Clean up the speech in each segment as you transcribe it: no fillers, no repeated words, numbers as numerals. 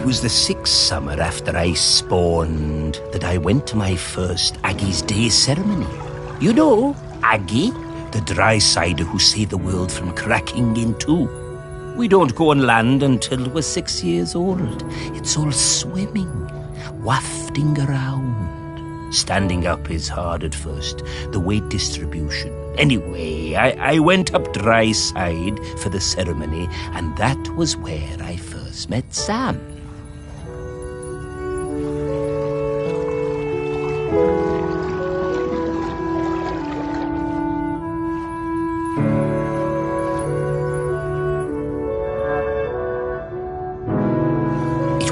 was the 6th summer after I spawned that I went to my first Aggie's Day ceremony. You know, Aggie, the dry cider who saved the world from cracking in two. We don't go on land until we're 6 years old. It's all swimming, wafting around. Standing up is hard at first, the weight distribution. Anyway, I went up dry side for the ceremony, and that was where I first met Sam.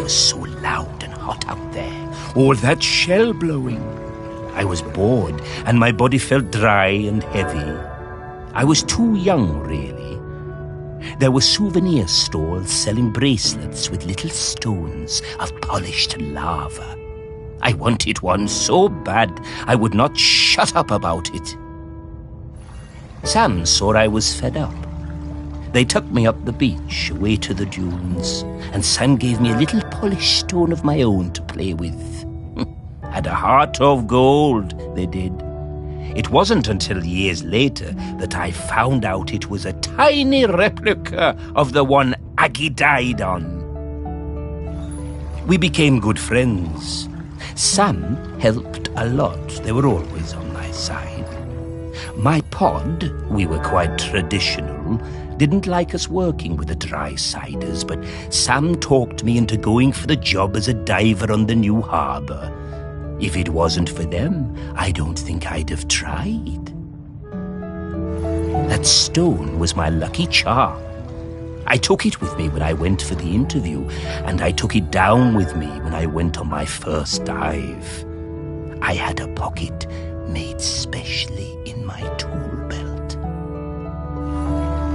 So loud and hot out there, all that shell blowing. I was bored and my body felt dry and heavy. I was too young, really. There were souvenir stalls selling bracelets with little stones of polished lava. I wanted one so bad I would not shut up about it. Sam saw I was fed up. They took me up the beach, away to the dunes, and Sam gave me a little polished stone of my own to play with. Had a heart of gold, they did. It wasn't until years later that I found out it was a tiny replica of the one Aggie died on. We became good friends. Sam helped a lot. They were always on my side. My pod, we were quite traditional, didn't like us working with the dry siders, but Sam talked me into going for the job as a diver on the new harbour. If it wasn't for them, I don't think I'd have tried. That stone was my lucky charm. I took it with me when I went for the interview, and I took it down with me when I went on my first dive. I had a pocket made specially in my tool belt.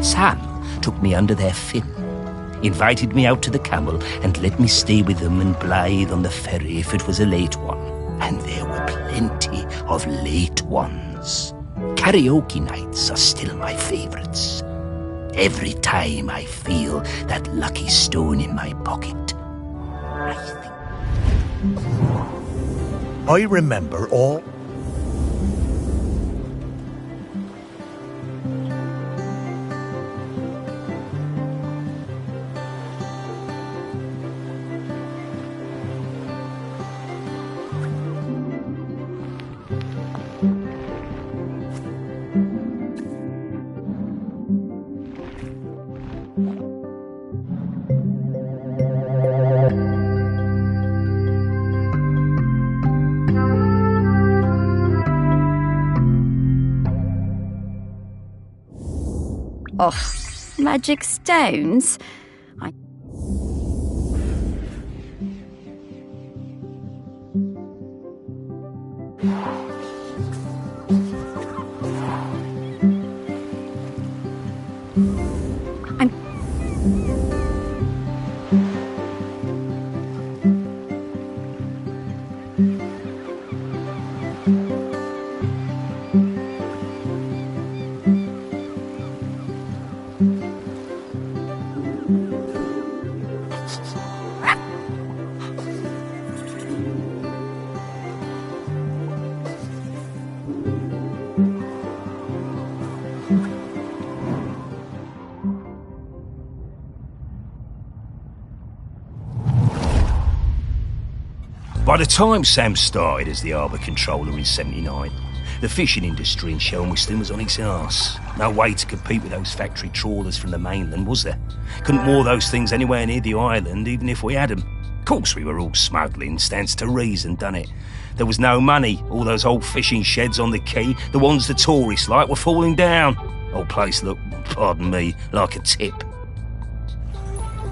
Sam took me under their fin, invited me out to the Camel, and let me stay with them and Blythe on the ferry if it was a late one. And there were plenty of late ones. Karaoke nights are still my favourites. Every time I feel that lucky stone in my pocket, I think... I remember all... Oh, magic stones? By the time Sam started as the harbour controller in '79, the fishing industry in Shelmiston was on its arse. No way to compete with those factory trawlers from the mainland, was there? Couldn't moor those things anywhere near the island, even if we had them. Of course we were all smuggling, stands to reason, done it? There was no money. All those old fishing sheds on the quay, the ones the tourists like, were falling down. Old place looked, pardon me, like a tip.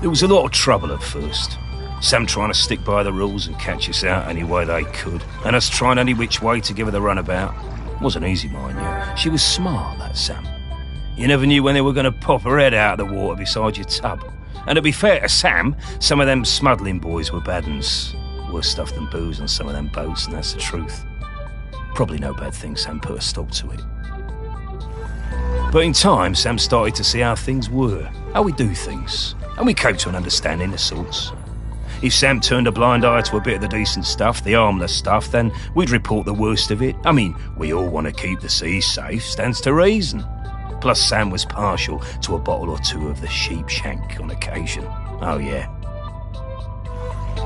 There was a lot of trouble at first. Sam trying to stick by the rules and catch us out any way they could, and us trying any which way to give her the runabout. Wasn't easy, mind you. She was smart, that Sam. You never knew when they were going to pop her head out of the water beside your tub. And to be fair to Sam, some of them smuggling boys were bad uns. Worse stuff than booze on some of them boats, and that's the truth. Probably no bad thing Sam put a stop to it. But in time, Sam started to see how things were, how we do things, and we came to an understanding of sorts. If Sam turned a blind eye to a bit of the decent stuff, the harmless stuff, then we'd report the worst of it. I mean, we all want to keep the seas safe, stands to reason. Plus, Sam was partial to a bottle or two of the sheep shank on occasion. Oh, yeah.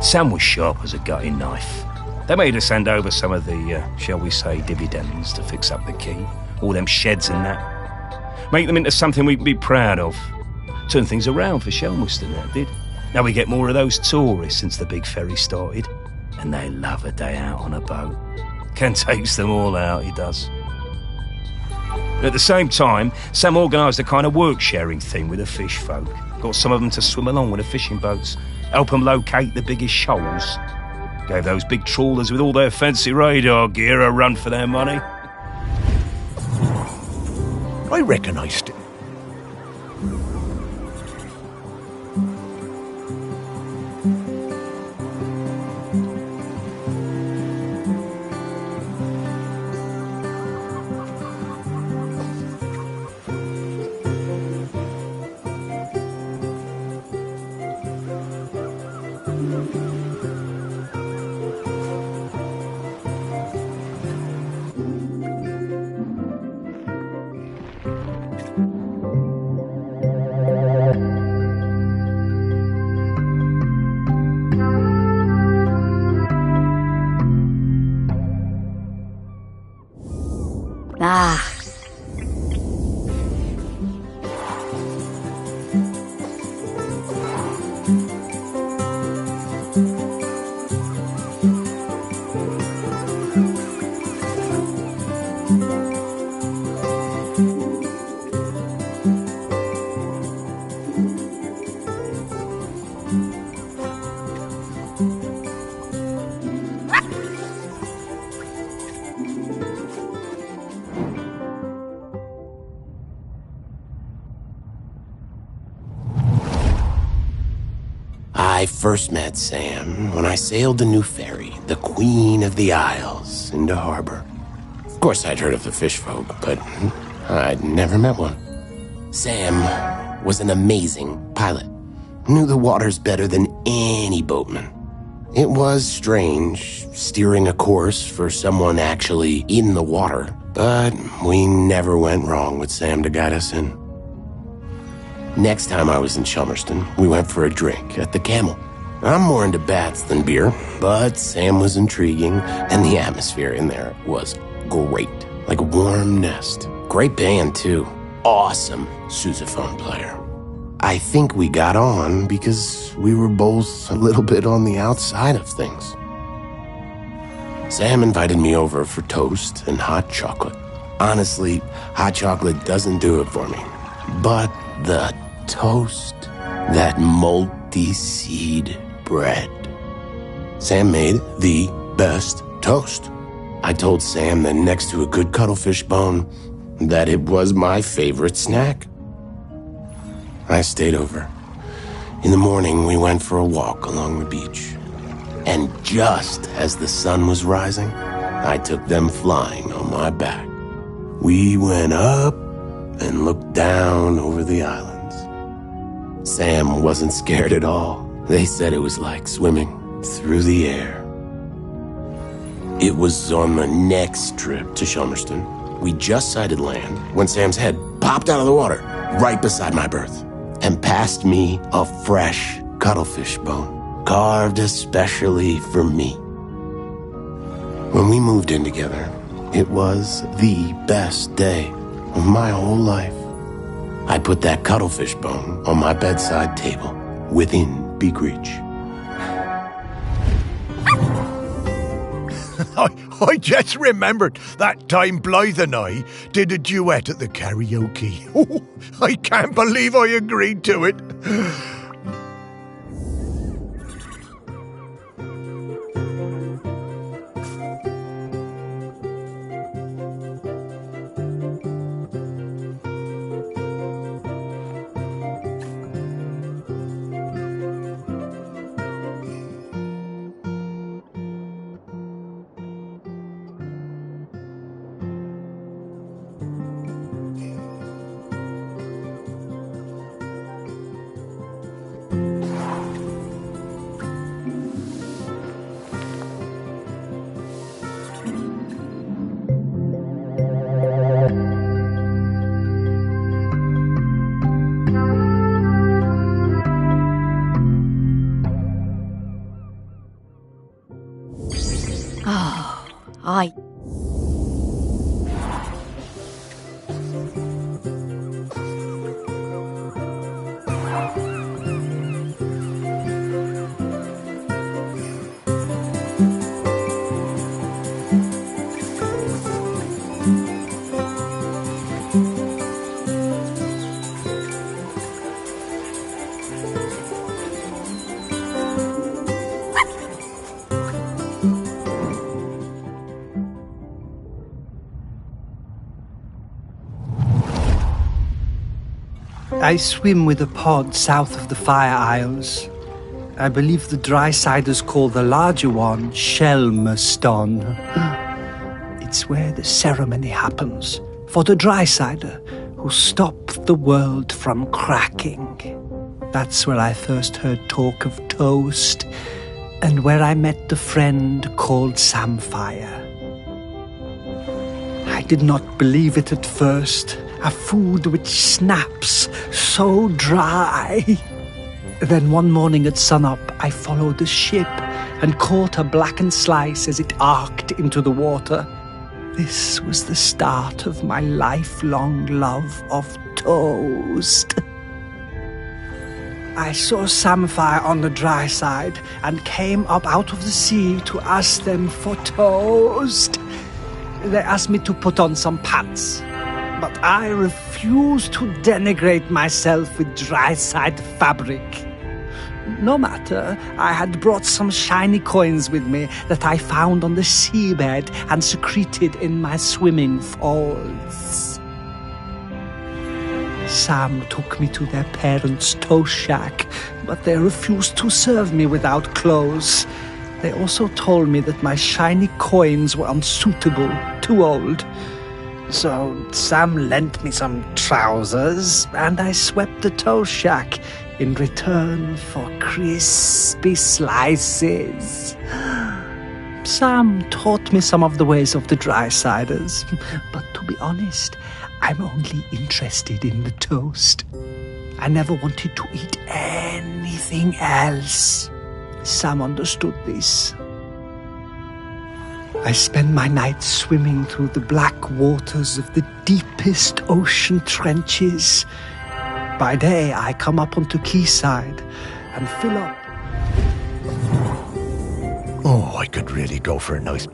Sam was sharp as a gutting knife. They made us hand over some of the, shall we say, dividends to fix up the quay. All them sheds and that. Make them into something we can be proud of. Turn things around for Shelmerston, that did. Now we get more of those tourists since the big ferry started. And they love a day out on a boat. Ken takes them all out, he does. At the same time, Sam organised a kind of work-sharing thing with the fish folk. Got some of them to swim along with the fishing boats, help them locate the biggest shoals. Gave those big trawlers with all their fancy radar gear a run for their money. I recognised it. Ah. I first met Sam when I sailed the new ferry, the Queen of the Isles, into harbor. Of course, I'd heard of the fish folk, but I'd never met one. Sam was an amazing pilot, knew the waters better than any boatman. It was strange, steering a course for someone actually in the water, but we never went wrong with Sam to guide us in. Next time I was in Shelmerston, we went for a drink at the Camel. I'm more into bats than beer, but Sam was intriguing, and the atmosphere in there was great, like a warm nest. Great band, too. Awesome sousaphone player. I think we got on because we were both a little bit on the outside of things. Sam invited me over for toast and hot chocolate. Honestly, hot chocolate doesn't do it for me. But the toast, that multi-seed bread. Sam made the best toast. I told Sam that next to a good cuttlefish bone, that it was my favorite snack. I stayed over. In the morning, we went for a walk along the beach. And just as the sun was rising, I took them flying on my back. We went up and looked down over the islands. Sam wasn't scared at all. They said it was like swimming through the air. It was on the next trip to Shelmerston. We just sighted land when Sam's head popped out of the water right beside my berth and passed me a fresh cuttlefish bone, carved especially for me. When we moved in together, it was the best day of my whole life. I put that cuttlefish bone on my bedside table within big reach. I just remembered that time Blythe and I did a duet at the karaoke. I can't believe I agreed to it. I swim with a pod south of the Fire Isles. I believe the dry-siders call the larger one Shelmerston. It's where the ceremony happens for the dry-sider who stopped the world from cracking. That's where I first heard talk of toast and where I met the friend called Samfire. I did not believe it at first, a food which snaps so dry. Then one morning at sunup, I followed the ship and caught a blackened slice as it arced into the water. This was the start of my lifelong love of toast. I saw Samfire on the dry side and came up out of the sea to ask them for toast. They asked me to put on some pants, but I refused to denigrate myself with dry-side fabric. No matter, I had brought some shiny coins with me that I found on the seabed and secreted in my swimming falls. Sam took me to their parents' toast shack, but they refused to serve me without clothes. They also told me that my shiny coins were unsuitable, too old. So Sam lent me some trousers, and I swept the toast shack in return for crispy slices. Sam taught me some of the ways of the dry-siders, but to be honest, I'm only interested in the toast. I never wanted to eat anything else. Sam understood this. I spend my nights swimming through the black waters of the deepest ocean trenches. By day, I come up onto quayside and fill up. Oh, I could really go for a nice...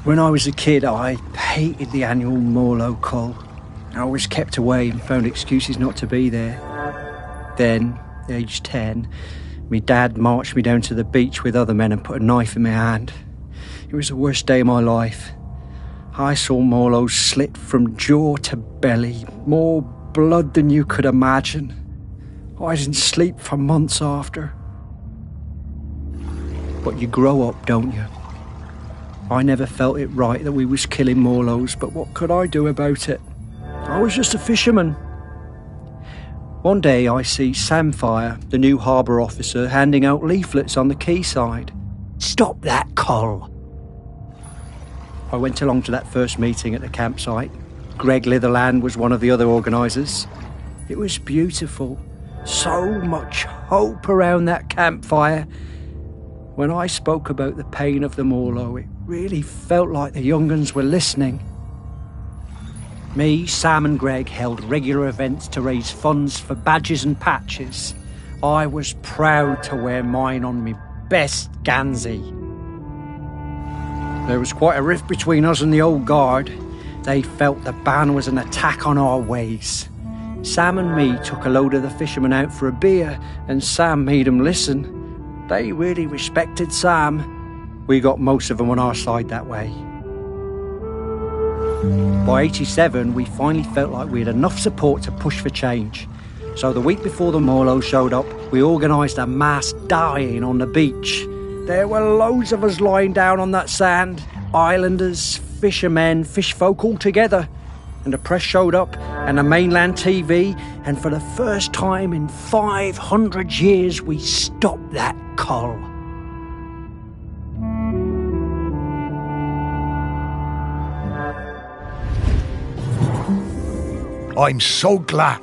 When I was a kid, I hated the annual Morlo Cull. I was kept away and found excuses not to be there. Then, aged 10, my dad marched me down to the beach with other men and put a knife in my hand. It was the worst day of my life. I saw Morlos slit from jaw to belly, more blood than you could imagine. I didn't sleep for months after. But you grow up, don't you? I never felt it right that we was killing Morlos, but what could I do about it? I was just a fisherman. One day I see Samfire, the new harbour officer, handing out leaflets on the quayside. Stop that cull! I went along to that first meeting at the campsite. Greg Litherland was one of the other organisers. It was beautiful. So much hope around that campfire. When I spoke about the pain of the Morlo, it really felt like the young uns were listening. Me, Sam and Greg held regular events to raise funds for badges and patches. I was proud to wear mine on me best Gansey. There was quite a rift between us and the old guard. They felt the ban was an attack on our ways. Sam and me took a load of the fishermen out for a beer, and Sam made them listen. They really respected Sam. We got most of them on our side that way. By 87, we finally felt like we had enough support to push for change. So the week before the Morlo showed up, we organised a mass dying on the beach. There were loads of us lying down on that sand. Islanders, fishermen, fish folk all together. And the press showed up, and the mainland TV, and for the first time in 500 years, we stopped that cull. I'm so glad.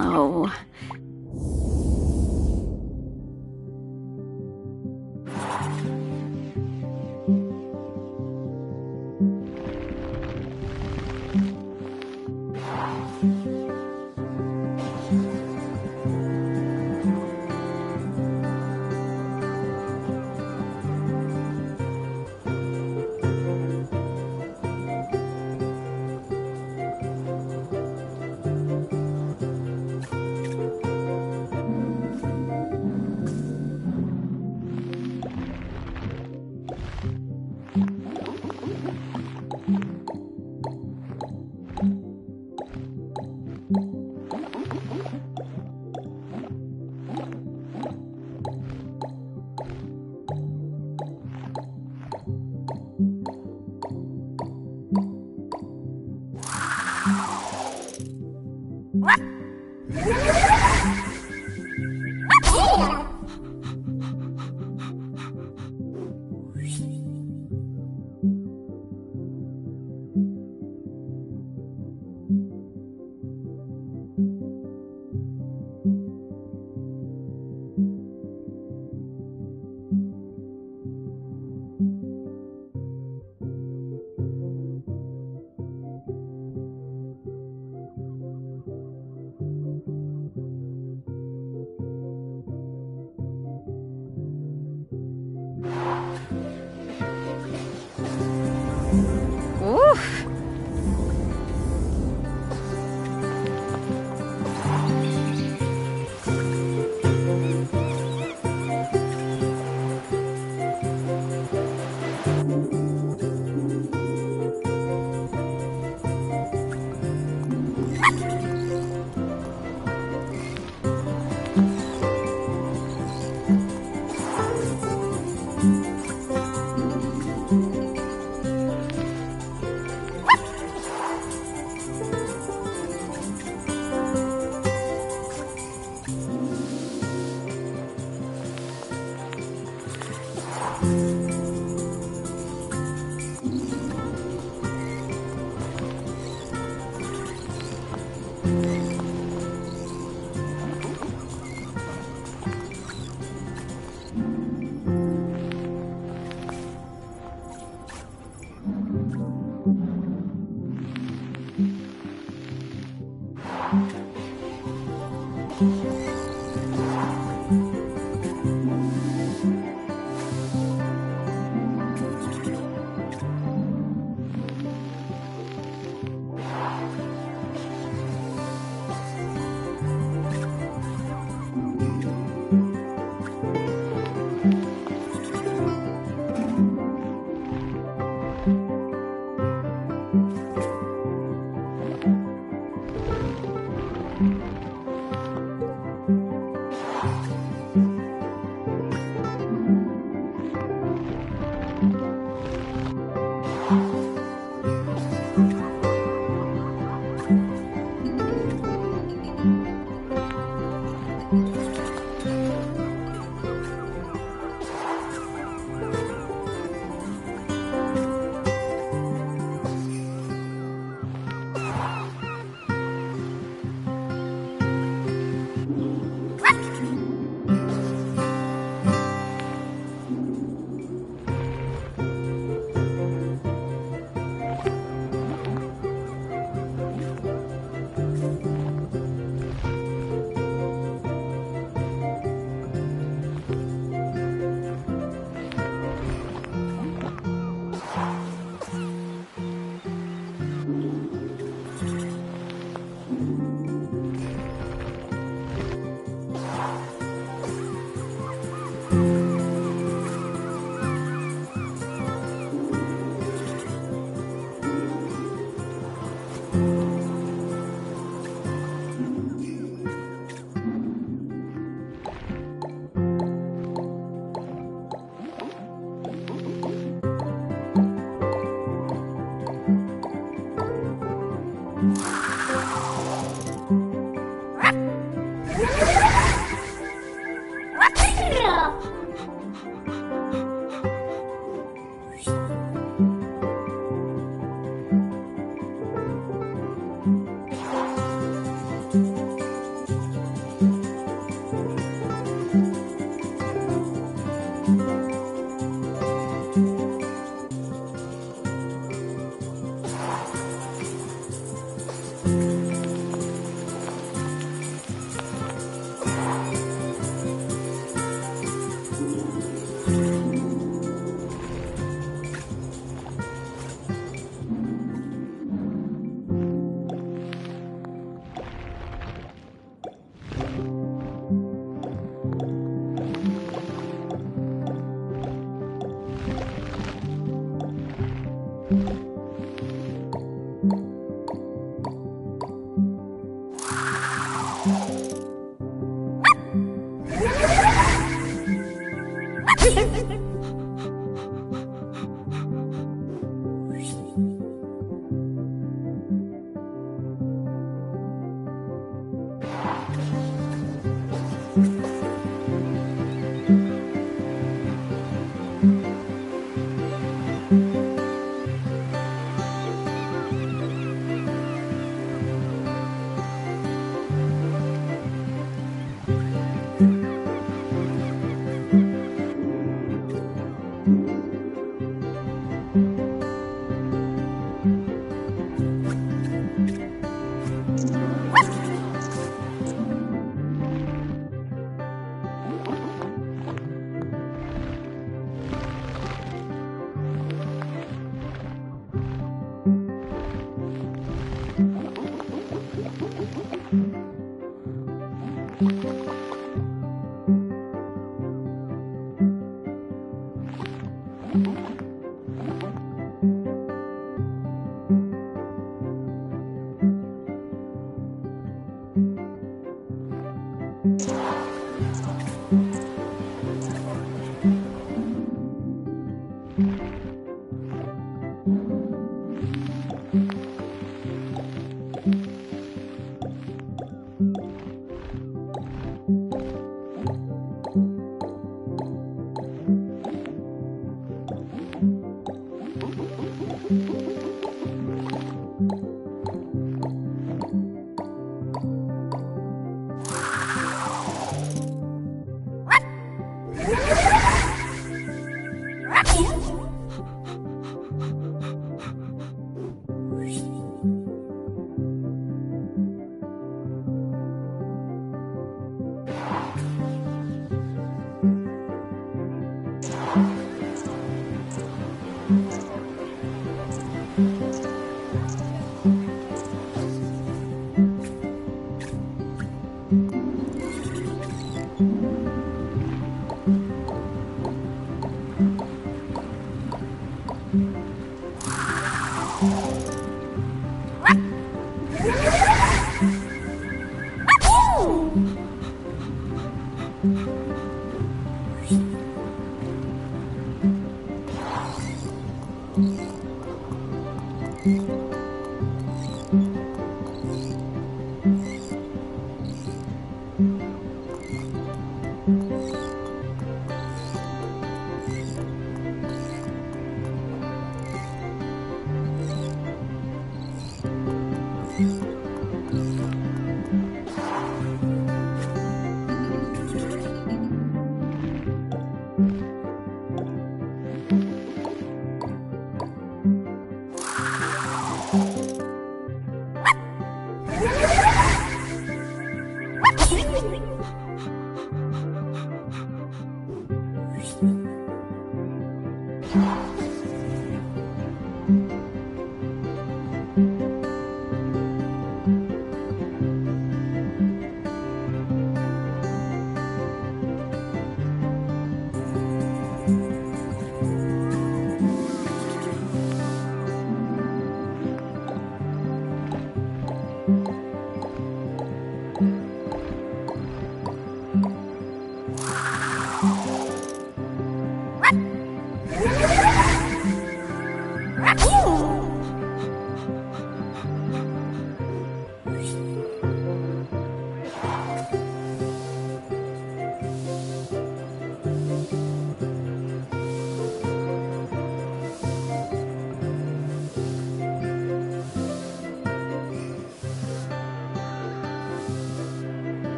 Oh.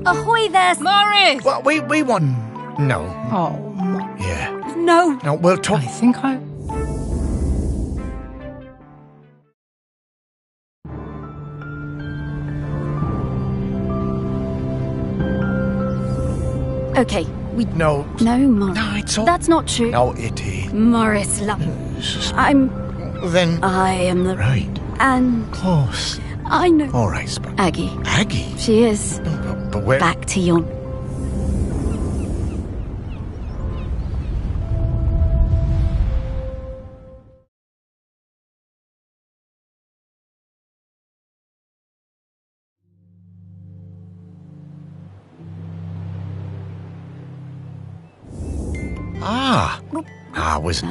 Ahoy there, Morris! Well, we want... No. Oh, Yeah. no. No, we'll talk... I think I... Okay, we... No. No, Morris. No, it's all... That's not true. No, it is. Morris, love. I'm... Then... I am the... Right. And... Close. I know. All right, Spot. Aggie. Aggie? She is. But where... Back to yon. Ah. I was...